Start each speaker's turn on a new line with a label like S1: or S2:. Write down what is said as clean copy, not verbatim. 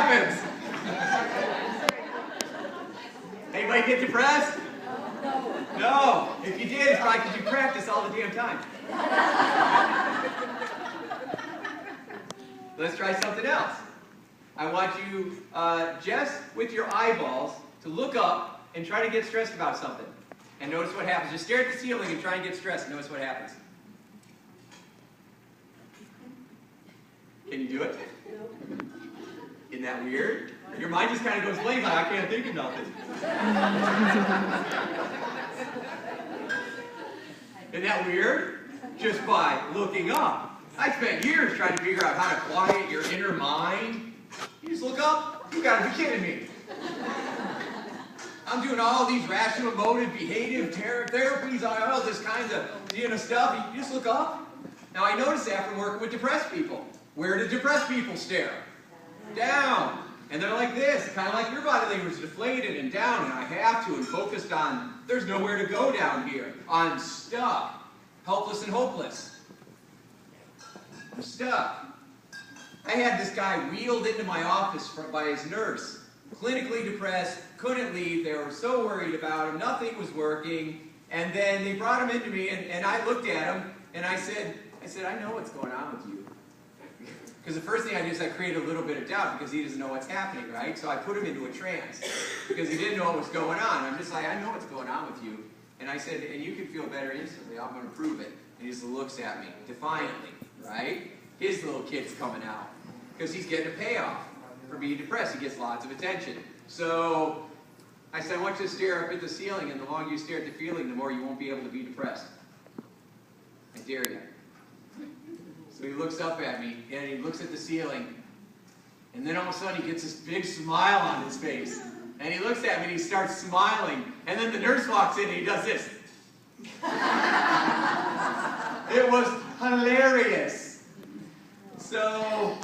S1: happens. Anybody get depressed? No. If you did, it's probably because you practice all the damn time. Let's try something else. I want you, just with your eyeballs, to look up and try to get stressed about something. And notice what happens. Just stare at the ceiling and try and get stressed. And notice what happens. Can you do it? Isn't that weird? Your mind just kind of goes blank, like, I can't think of nothing. Isn't that weird? Just by looking up. I spent years trying to figure out how to quiet your inner mind. You just look up? You gotta be kidding me. I'm doing all these rational, emotive, behavior therapies, all this kind of stuff. You just look up. Now I noticed that from working with depressed people. Where do depressed people stare? Down. And they're like this, kind of like your body language is deflated and down, and I have to, and focused on, there's nowhere to go down here. I'm stuck. Helpless and hopeless. I'm stuck. I had this guy wheeled into my office by his nurse. Clinically depressed, couldn't leave, they were so worried about him, nothing was working, and then they brought him into me, and I looked at him, and I said, I know what's going on with you. Because the first thing I do is I create a little bit of doubt because he doesn't know what's happening, right? So I put him into a trance because he didn't know what was going on. I'm just like, I know what's going on with you. And I said, and you can feel better instantly. I'm going to prove it. And he just looks at me defiantly, right? His little kid's coming out because he's getting a payoff for being depressed. He gets lots of attention. So I said, I want you to stare up at the ceiling, and the longer you stare at the ceiling, the more you won't be able to be depressed. I dare you. So he looks up at me, and he looks at the ceiling, and then all of a sudden he gets this big smile on his face. And he looks at me, and he starts smiling, and then the nurse walks in, and he does this. It was hilarious. So